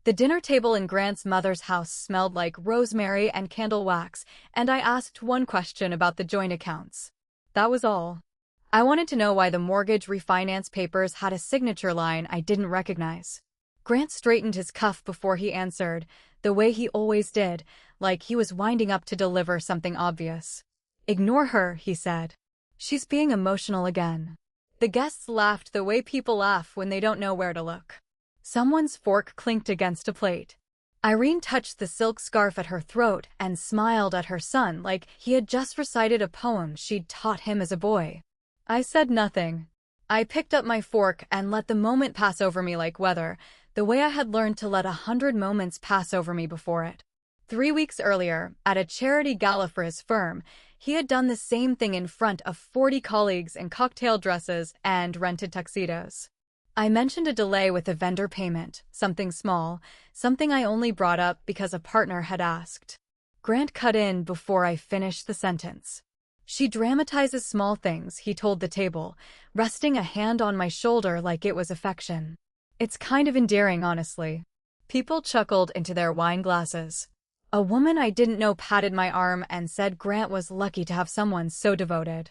The dinner table in Grant's mother's house smelled like rosemary and candle wax, and I asked one question about the joint accounts. That was all. I wanted to know why the mortgage refinance papers had a signature line I didn't recognize. Grant straightened his cuff before he answered, the way he always did, like he was winding up to deliver something obvious. "Ignore her," he said. "She's being emotional again." The guests laughed the way people laugh when they don't know where to look. Someone's fork clinked against a plate. Irene touched the silk scarf at her throat and smiled at her son like he had just recited a poem she'd taught him as a boy. I said nothing. I picked up my fork and let the moment pass over me like weather, the way I had learned to let 100 moments pass over me before it. 3 weeks earlier, at a charity gala for his firm, he had done the same thing in front of 40 colleagues in cocktail dresses and rented tuxedos. I mentioned a delay with a vendor payment, something small, something I only brought up because a partner had asked. Grant cut in before I finished the sentence. "She dramatizes small things," he told the table, resting a hand on my shoulder like it was affection. "It's kind of endearing, honestly." People chuckled into their wine glasses. A woman I didn't know patted my arm and said Grant was lucky to have someone so devoted.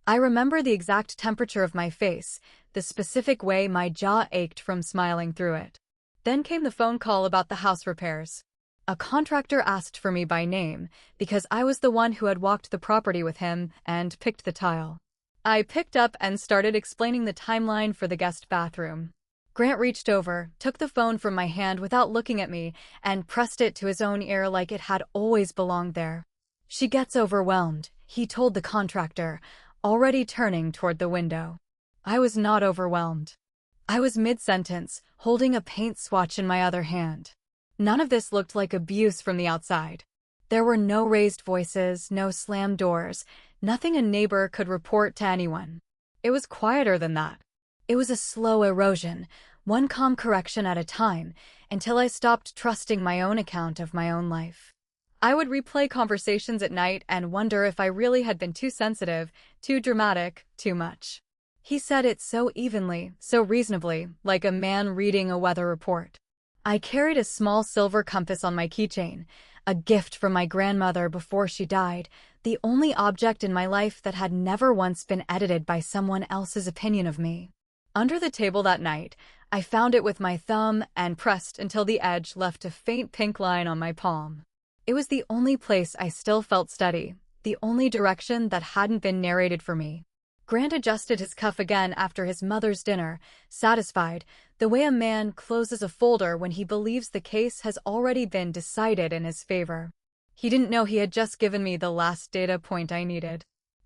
I remember the exact temperature of my face, the specific way my jaw ached from smiling through it. Then came the phone call about the house repairs. A contractor asked for me by name because I was the one who had walked the property with him and picked the tile. I picked up and started explaining the timeline for the guest bathroom. Grant reached over, took the phone from my hand without looking at me, and pressed it to his own ear like it had always belonged there. "She gets overwhelmed," he told the contractor, already turning toward the window. I was not overwhelmed. I was mid-sentence, holding a paint swatch in my other hand. None of this looked like abuse from the outside. There were no raised voices, no slammed doors, nothing a neighbor could report to anyone. It was quieter than that. It was a slow erosion, one calm correction at a time, until I stopped trusting my own account of my own life. I would replay conversations at night and wonder if I really had been too sensitive, too dramatic, too much. He said it so evenly, so reasonably, like a man reading a weather report. I carried a small silver compass on my keychain, a gift from my grandmother before she died, the only object in my life that had never once been edited by someone else's opinion of me. Under the table that night, I found it with my thumb and pressed until the edge left a faint pink line on my palm. It was the only place I still felt steady, the only direction that hadn't been narrated for me. Grant adjusted his cuff again after his mother's dinner, satisfied, the way a man closes a folder when he believes the case has already been decided in his favor. He didn't know he had just given me the last data point I needed.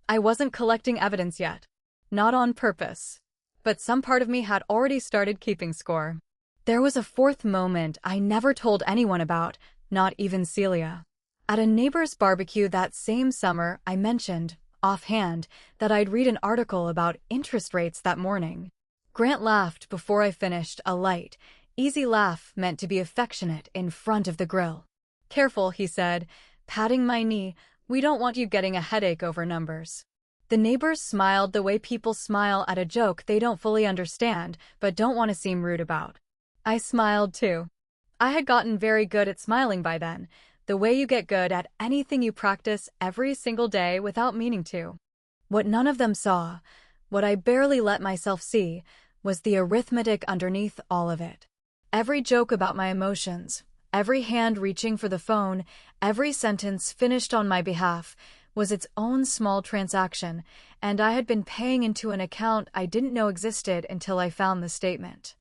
I wasn't collecting evidence yet. Not on purpose. But some part of me had already started keeping score. There was a fourth moment I never told anyone about, not even Celia. At a neighbor's barbecue that same summer, I mentioned, offhand, that I'd read an article about interest rates that morning. Grant laughed before I finished, a light, easy laugh meant to be affectionate in front of the grill. "Careful," he said, patting my knee, "we don't want you getting a headache over numbers." The neighbors smiled the way people smile at a joke they don't fully understand but don't want to seem rude about. I smiled too. I had gotten very good at smiling by then, the way you get good at anything you practice every single day without meaning to. What none of them saw, what I barely let myself see, was the arithmetic underneath all of it. Every joke about my emotions, every hand reaching for the phone, every sentence finished on my behalf, was its own small transaction, and I had been paying into an account I didn't know existed until I found the statement.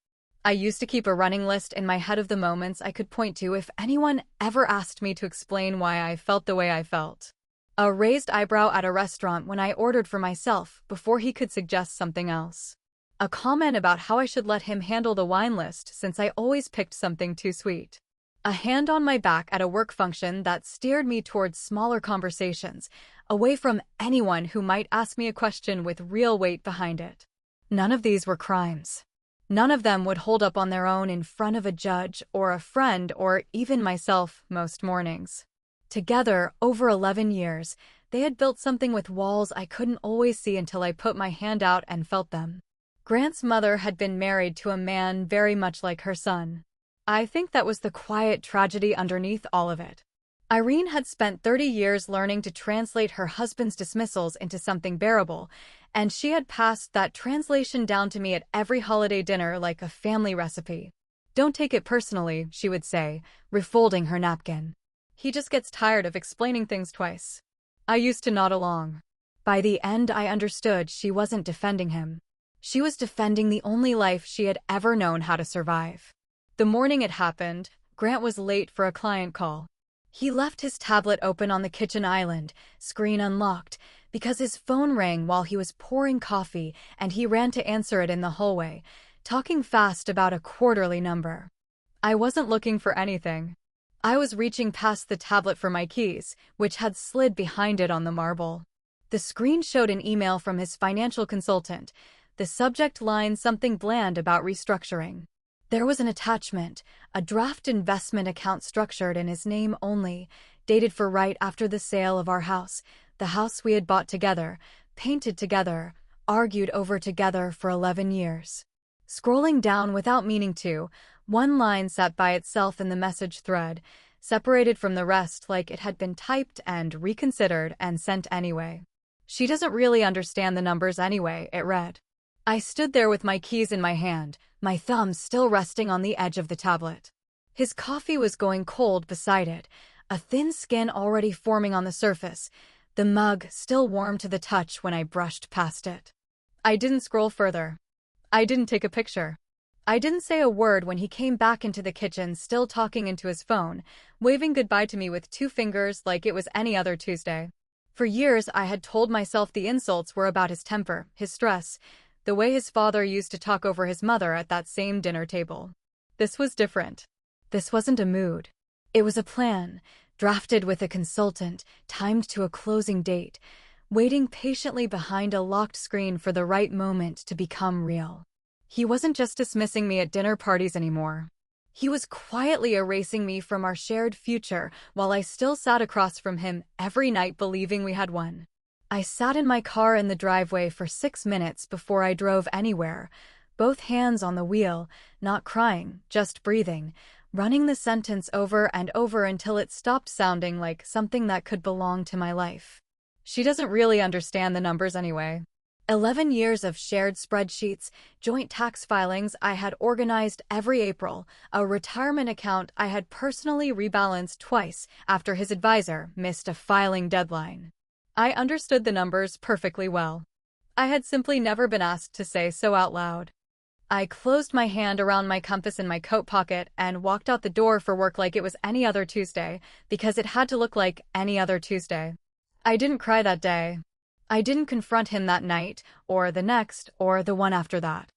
I used to keep a running list in my head of the moments I could point to if anyone ever asked me to explain why I felt the way I felt. A raised eyebrow at a restaurant when I ordered for myself before he could suggest something else. A comment about how I should let him handle the wine list since I always picked something too sweet. A hand on my back at a work function that steered me towards smaller conversations, away from anyone who might ask me a question with real weight behind it. None of these were crimes. None of them would hold up on their own in front of a judge or a friend or even myself most mornings. Together, over 11 years, they had built something with walls I couldn't always see until I put my hand out and felt them. Grant's mother had been married to a man very much like her son. I think that was the quiet tragedy underneath all of it. Irene had spent 30 years learning to translate her husband's dismissals into something bearable, and she had passed that translation down to me at every holiday dinner like a family recipe. "Don't take it personally," she would say, refolding her napkin. "He just gets tired of explaining things twice." I used to nod along. By the end, I understood she wasn't defending him. She was defending the only life she had ever known how to survive. The morning it happened, Grant was late for a client call. He left his tablet open on the kitchen island, screen unlocked, because his phone rang while he was pouring coffee, and he ran to answer it in the hallway, talking fast about a quarterly number. I wasn't looking for anything. I was reaching past the tablet for my keys, which had slid behind it on the marble. The screen showed an email from his financial consultant, the subject line something bland about restructuring. There was an attachment, a draft investment account structured in his name only, dated for right after the sale of our house, the house we had bought together, painted together, argued over together for 11 years. Scrolling down without meaning to, one line sat by itself in the message thread, separated from the rest like it had been typed and reconsidered and sent anyway. "She doesn't really understand the numbers anyway," it read. I stood there with my keys in my hand, my thumbs still resting on the edge of the tablet. His coffee was going cold beside it, a thin skin already forming on the surface, the mug still warm to the touch when I brushed past it. I didn't scroll further. I didn't take a picture. I didn't say a word when he came back into the kitchen, still talking into his phone, waving goodbye to me with 2 fingers like it was any other Tuesday. For years, I had told myself the insults were about his temper, his stress, the way his father used to talk over his mother at that same dinner table. This was different. This wasn't a mood. It was a plan, drafted with a consultant, timed to a closing date, waiting patiently behind a locked screen for the right moment to become real. He wasn't just dismissing me at dinner parties anymore. He was quietly erasing me from our shared future while I still sat across from him every night believing we had won. I sat in my car in the driveway for 6 minutes before I drove anywhere, both hands on the wheel, not crying, just breathing, running the sentence over and over until it stopped sounding like something that could belong to my life. "She doesn't really understand the numbers anyway." 11 years of shared spreadsheets, joint tax filings I had organized every April, a retirement account I had personally rebalanced twice after his advisor missed a filing deadline. I understood the numbers perfectly well. I had simply never been asked to say so out loud. I closed my hand around my compass in my coat pocket and walked out the door for work like it was any other Tuesday, because it had to look like any other Tuesday. I didn't cry that day. I didn't confront him that night, or the next, or the one after that.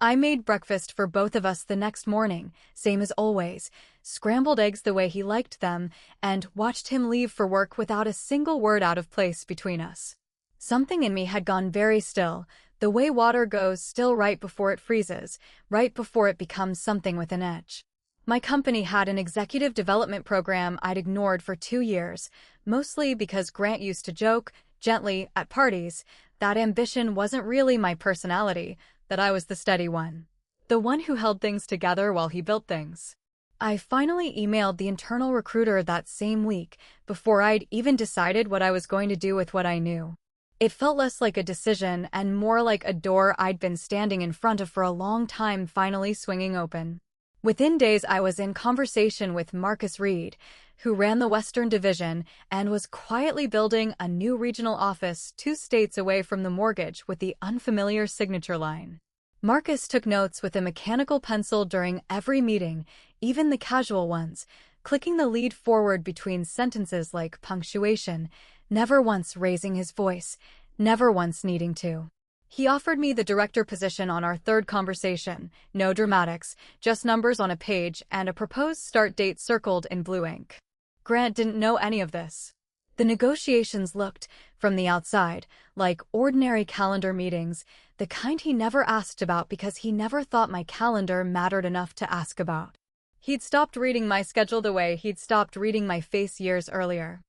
I made breakfast for both of us the next morning, same as always, scrambled eggs the way he liked them, and watched him leave for work without a single word out of place between us. Something in me had gone very still, the way water goes still right before it freezes, right before it becomes something with an edge. My company had an executive development program I'd ignored for 2 years, mostly because Grant used to joke, gently, at parties, that ambition wasn't really my personality, that I was the steady one. The one who held things together while he built things. I finally emailed the internal recruiter that same week, before I'd even decided what I was going to do with what I knew. It felt less like a decision and more like a door I'd been standing in front of for a long time finally swinging open. Within days I was in conversation with Marcus Reed, who ran the Western Division and was quietly building a new regional office 2 states away from the mortgage with the unfamiliar signature line. Marcus took notes with a mechanical pencil during every meeting, even the casual ones, clicking the lead forward between sentences like punctuation, never once raising his voice, never once needing to. He offered me the director position on our 3rd conversation, no dramatics, just numbers on a page and a proposed start date circled in blue ink. Grant didn't know any of this. The negotiations looked, from the outside, like ordinary calendar meetings, the kind he never asked about because he never thought my calendar mattered enough to ask about. He'd stopped reading my schedule the way he'd stopped reading my face years earlier.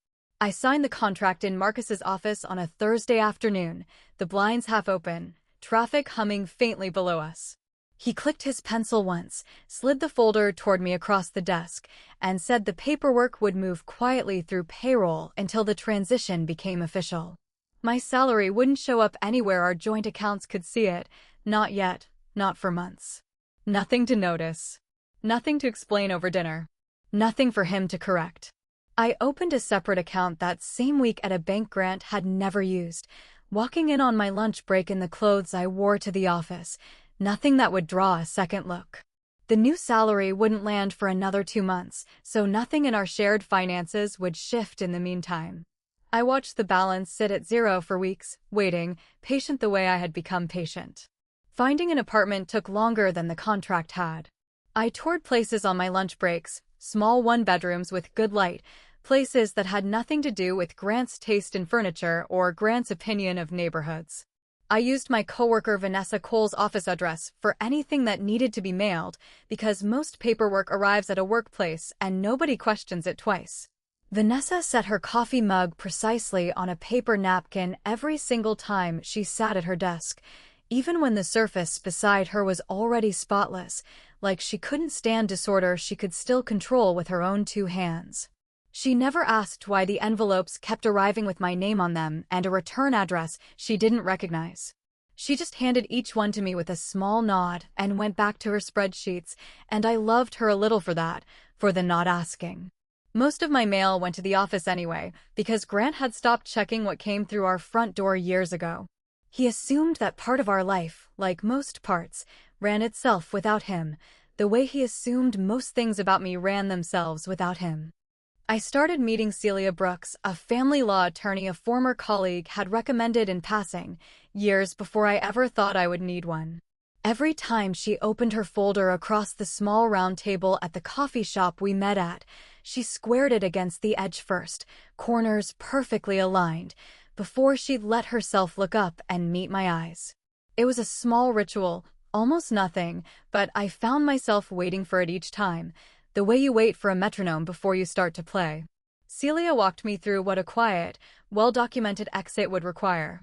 I signed the contract in Marcus's office on a Thursday afternoon, the blinds half open, traffic humming faintly below us. He clicked his pencil once, slid the folder toward me across the desk, and said the paperwork would move quietly through payroll until the transition became official. My salary wouldn't show up anywhere our joint accounts could see it, not yet, not for months. Nothing to notice. Nothing to explain over dinner. Nothing for him to correct. I opened a separate account that same week at a bank Grant had never used, walking in on my lunch break in the clothes I wore to the office. Nothing that would draw a second look. The new salary wouldn't land for another 2 months, so nothing in our shared finances would shift in the meantime. I watched the balance sit at 0 for weeks, waiting, patient the way I had become patient. Finding an apartment took longer than the contract had. I toured places on my lunch breaks, small one-bedrooms with good light, places that had nothing to do with Grant's taste in furniture or Grant's opinion of neighborhoods. I used my coworker Vanessa Cole's office address for anything that needed to be mailed because most paperwork arrives at a workplace and nobody questions it twice. Vanessa set her coffee mug precisely on a paper napkin every single time she sat at her desk, even when the surface beside her was already spotless, like she couldn't stand disorder she could still control with her own 2 hands. She never asked why the envelopes kept arriving with my name on them and a return address she didn't recognize. She just handed each one to me with a small nod and went back to her spreadsheets, and I loved her a little for that, for the not asking. Most of my mail went to the office anyway, because Grant had stopped checking what came through our front door years ago. He assumed that part of our life, like most parts, ran itself without him, the way he assumed most things about me ran themselves without him. I started meeting Celia Brooks, a family law attorney a former colleague had recommended in passing, years before I ever thought I would need one. Every time she opened her folder across the small round table at the coffee shop we met at, she squared it against the edge first, corners perfectly aligned, before she'd let herself look up and meet my eyes. It was a small ritual, almost nothing, but I found myself waiting for it each time, the way you wait for a metronome before you start to play. Celia walked me through what a quiet, well-documented exit would require.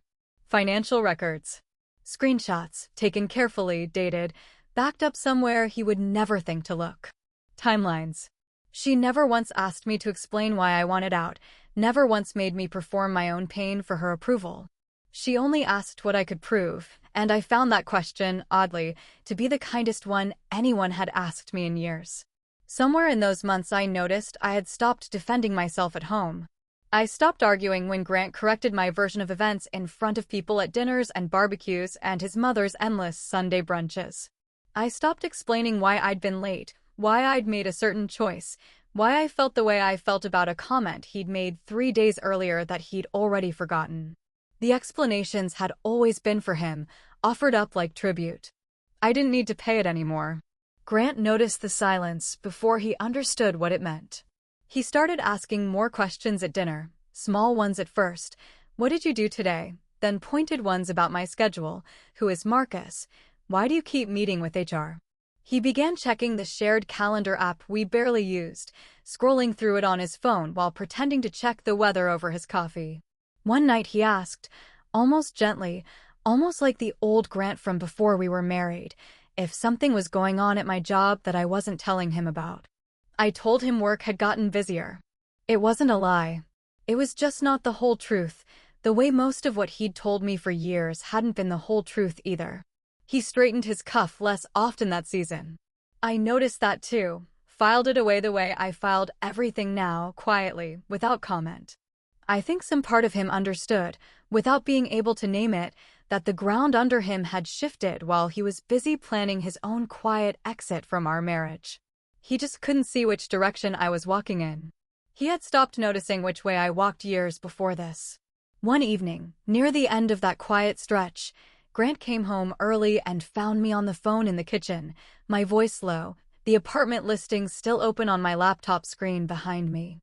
Financial records. Screenshots, taken carefully, dated, backed up somewhere he would never think to look. Timelines. She never once asked me to explain why I wanted out, never once made me perform my own pain for her approval. She only asked what I could prove, and I found that question, oddly, to be the kindest one anyone had asked me in years. Somewhere in those months I noticed I had stopped defending myself at home. I stopped arguing when Grant corrected my version of events in front of people at dinners and barbecues and his mother's endless Sunday brunches. I stopped explaining why I'd been late, why I'd made a certain choice, why I felt the way I felt about a comment he'd made 3 days earlier that he'd already forgotten. The explanations had always been for him, offered up like tribute. I didn't need to pay it anymore. Grant noticed the silence before he understood what it meant. He started asking more questions at dinner, small ones at first. What did you do today? Then pointed ones about my schedule. Who is Marcus? Why do you keep meeting with HR? He began checking the shared calendar app we barely used, scrolling through it on his phone while pretending to check the weather over his coffee. One night he asked, almost gently, almost like the old Grant from before we were married, if something was going on at my job that I wasn't telling him about. I told him work had gotten busier. It wasn't a lie. It was just not the whole truth, the way most of what he'd told me for years hadn't been the whole truth either. He straightened his cuff less often that season. I noticed that too, filed it away the way I filed everything now, quietly, without comment. I think some part of him understood, without being able to name it, that the ground under him had shifted while he was busy planning his own quiet exit from our marriage. He just couldn't see which direction I was walking in. He had stopped noticing which way I walked years before this. One evening, near the end of that quiet stretch, Grant came home early and found me on the phone in the kitchen, my voice low, the apartment listing still open on my laptop screen behind me.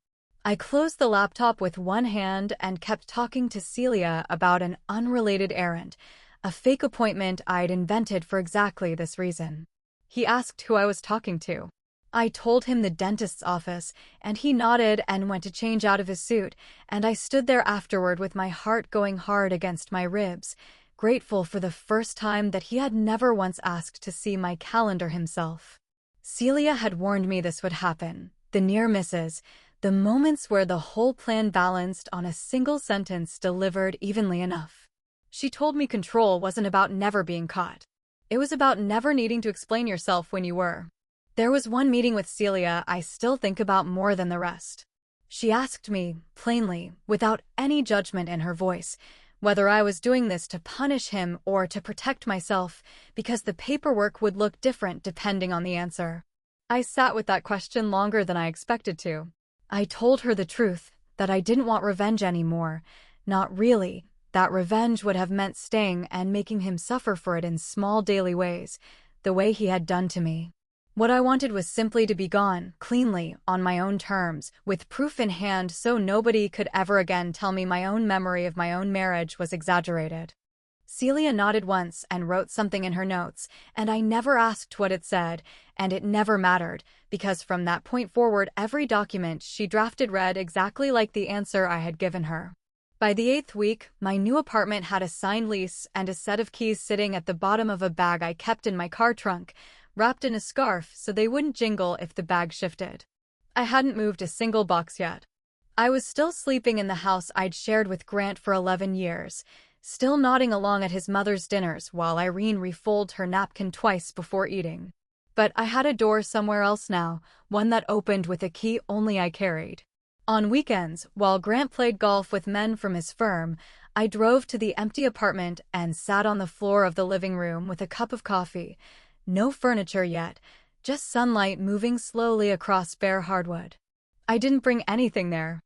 I closed the laptop with one hand and kept talking to Celia about an unrelated errand, a fake appointment I'd invented for exactly this reason. He asked who I was talking to. I told him the dentist's office, and he nodded and went to change out of his suit, and I stood there afterward with my heart going hard against my ribs. grateful for the first time that he had never once asked to see my calendar himself. Celia had warned me this would happen, the near misses, the moments where the whole plan balanced on a single sentence delivered evenly enough. She told me control wasn't about never being caught. It was about never needing to explain yourself when you were. There was one meeting with Celia I still think about more than the rest. She asked me, plainly, without any judgment in her voice, whether I was doing this to punish him or to protect myself, because the paperwork would look different depending on the answer. I sat with that question longer than I expected to. I told her the truth, that I didn't want revenge anymore. Not really. That revenge would have meant staying and making him suffer for it in small daily ways, the way he had done to me. What I wanted was simply to be gone, cleanly, on my own terms, with proof in hand so nobody could ever again tell me my own memory of my own marriage was exaggerated. Celia nodded once and wrote something in her notes, and I never asked what it said, and it never mattered, because from that point forward every document she drafted read exactly like the answer I had given her. By the 8th week, my new apartment had a signed lease and a set of keys sitting at the bottom of a bag I kept in my car trunk, wrapped in a scarf so they wouldn't jingle if the bag shifted. I hadn't moved a single box yet. I was still sleeping in the house I'd shared with Grant for 11 years, still nodding along at his mother's dinners while Irene refolded her napkin twice before eating. But I had a door somewhere else now, one that opened with a key only I carried. On weekends, while Grant played golf with men from his firm, I drove to the empty apartment and sat on the floor of the living room with a cup of coffee. No furniture yet, just sunlight moving slowly across bare hardwood. I didn't bring anything there.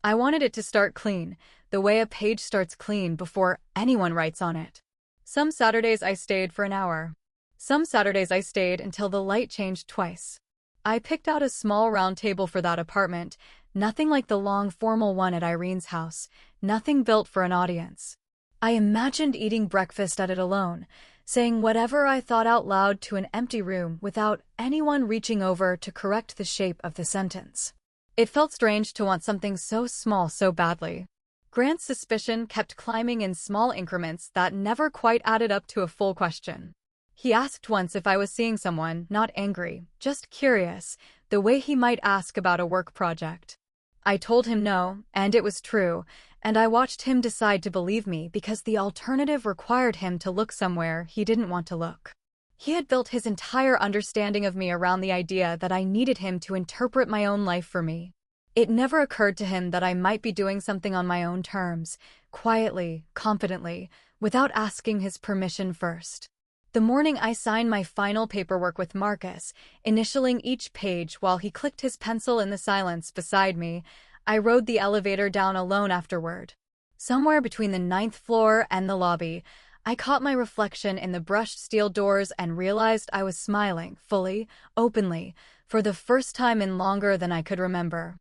I wanted it to start clean, the way a page starts clean before anyone writes on it. Some Saturdays I stayed for an hour. Some Saturdays I stayed until the light changed twice. I picked out a small round table for that apartment, nothing like the long formal one at Irene's house, nothing built for an audience. I imagined eating breakfast at it alone, saying whatever I thought out loud to an empty room without anyone reaching over to correct the shape of the sentence. It felt strange to want something so small so badly. Grant's suspicion kept climbing in small increments that never quite added up to a full question. He asked once if I was seeing someone, not angry, just curious, the way he might ask about a work project. I told him no, and it was true, and I watched him decide to believe me because the alternative required him to look somewhere he didn't want to look. He had built his entire understanding of me around the idea that I needed him to interpret my own life for me. It never occurred to him that I might be doing something on my own terms, quietly, confidently, without asking his permission first. The morning I signed my final paperwork with Marcus, initialing each page while he clicked his pencil in the silence beside me, I rode the elevator down alone afterward. Somewhere between the 9th floor and the lobby, I caught my reflection in the brushed steel doors and realized I was smiling, fully, openly, for the first time in longer than I could remember.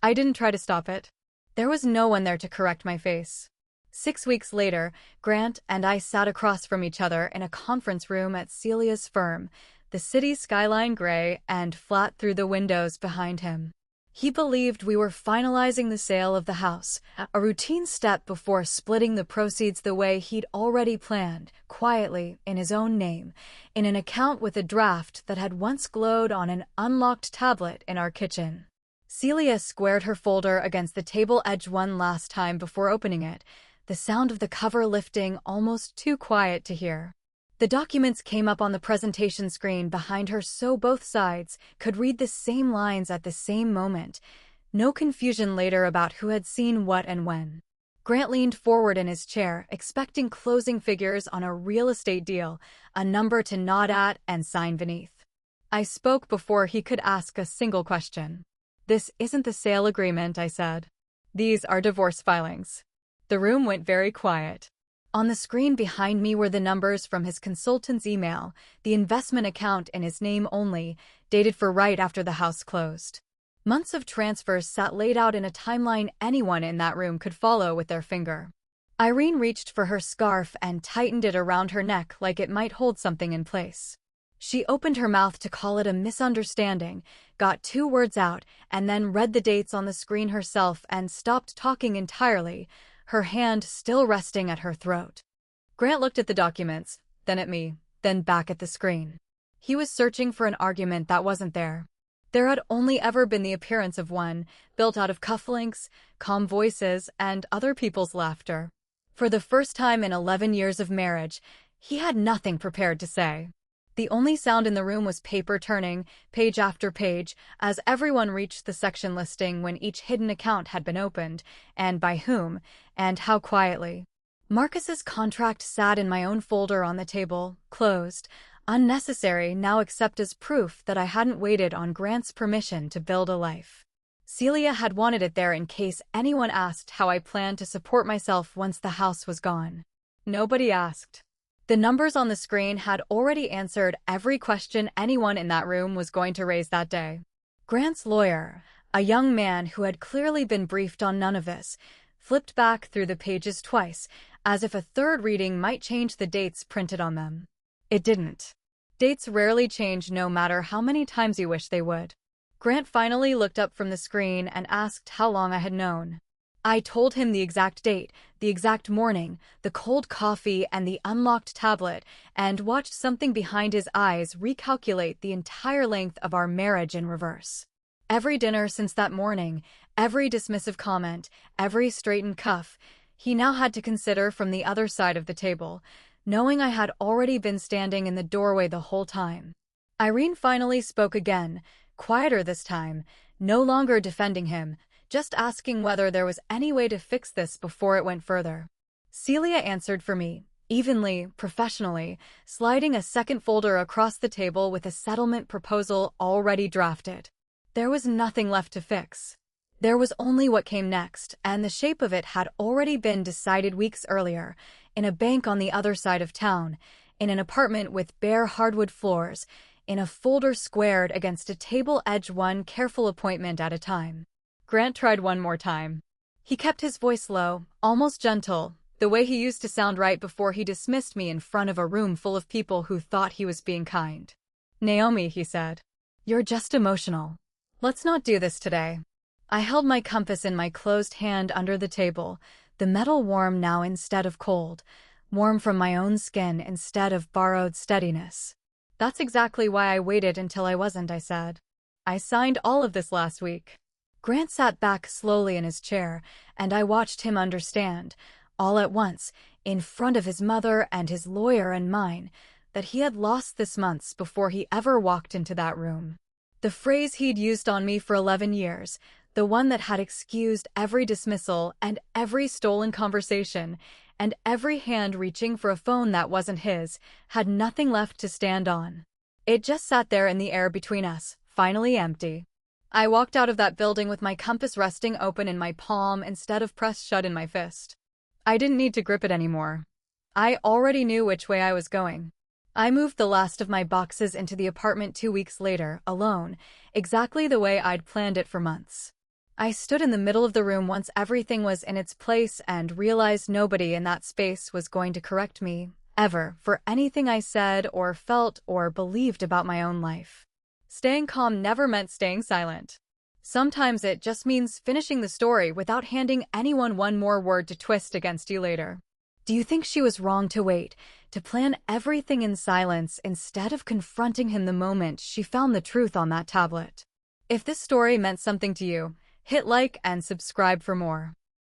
I didn't try to stop it. There was no one there to correct my face. 6 weeks later, Grant and I sat across from each other in a conference room at Celia's firm, the city skyline gray and flat through the windows behind him. He believed we were finalizing the sale of the house, a routine step before splitting the proceeds the way he'd already planned, quietly, in his own name, in an account with a draft that had once glowed on an unlocked tablet in our kitchen. Celia squared her folder against the table edge one last time before opening it, the sound of the cover lifting almost too quiet to hear. The documents came up on the presentation screen behind her so both sides could read the same lines at the same moment. No confusion later about who had seen what and when. Grant leaned forward in his chair, expecting closing figures on a real estate deal, a number to nod at and sign beneath. I spoke before he could ask a single question. "This isn't the sale agreement," I said. "These are divorce filings." The room went very quiet. On the screen behind me were the numbers from his consultant's email, the investment account in his name only, dated for right after the house closed. Months of transfers sat laid out in a timeline anyone in that room could follow with their finger. Irene reached for her scarf and tightened it around her neck like it might hold something in place. She opened her mouth to call it a misunderstanding, got 2 words out, and then read the dates on the screen herself and stopped talking entirely, her hand still resting at her throat. Grant looked at the documents, then at me, then back at the screen. He was searching for an argument that wasn't there. There had only ever been the appearance of one, built out of cufflinks, calm voices, and other people's laughter. For the first time in 11 years of marriage, he had nothing prepared to say. The only sound in the room was paper turning, page after page, as everyone reached the section listing when each hidden account had been opened, and by whom, and how quietly. Marcus's contract sat in my own folder on the table, closed, unnecessary now except as proof that I hadn't waited on Grant's permission to build a life. Celia had wanted it there in case anyone asked how I planned to support myself once the house was gone. Nobody asked. The numbers on the screen had already answered every question anyone in that room was going to raise that day. Grant's lawyer, a young man who had clearly been briefed on none of this, flipped back through the pages twice, as if a third reading might change the dates printed on them. It didn't. Dates rarely change no matter how many times you wish they would. Grant finally looked up from the screen and asked how long I had known. I told him the exact date, the exact morning, the cold coffee and the unlocked tablet, and watched something behind his eyes recalculate the entire length of our marriage in reverse. Every dinner since that morning, every dismissive comment, every straightened cuff, he now had to consider from the other side of the table, knowing I had already been standing in the doorway the whole time. Irene finally spoke again, quieter this time, no longer defending him, just asking whether there was any way to fix this before it went further. Celia answered for me, evenly, professionally, sliding a second folder across the table with a settlement proposal already drafted. There was nothing left to fix. There was only what came next, and the shape of it had already been decided weeks earlier, in a bank on the other side of town, in an apartment with bare hardwood floors, in a folder squared against a table edge, one careful appointment at a time. Grant tried one more time. He kept his voice low, almost gentle, the way he used to sound right before he dismissed me in front of a room full of people who thought he was being kind. "Naomi," he said, "you're just emotional. Let's not do this today." I held my compass in my closed hand under the table, the metal warm now instead of cold, warm from my own skin instead of borrowed steadiness. "That's exactly why I waited until I wasn't," I said. "I signed all of this last week." Grant sat back slowly in his chair, and I watched him understand, all at once, in front of his mother and his lawyer and mine, that he had lost this months before he ever walked into that room. The phrase he'd used on me for 11 years, the one that had excused every dismissal and every stolen conversation, and every hand reaching for a phone that wasn't his, had nothing left to stand on. It just sat there in the air between us, finally empty. I walked out of that building with my compass resting open in my palm instead of pressed shut in my fist. I didn't need to grip it anymore. I already knew which way I was going. I moved the last of my boxes into the apartment 2 weeks later, alone, exactly the way I'd planned it for months. I stood in the middle of the room once everything was in its place and realized nobody in that space was going to correct me, ever, for anything I said or felt or believed about my own life. Staying calm never meant staying silent. Sometimes it just means finishing the story without handing anyone one more word to twist against you later. Do you think she was wrong to wait, to plan everything in silence instead of confronting him the moment she found the truth on that tablet? If this story meant something to you, hit like and subscribe for more.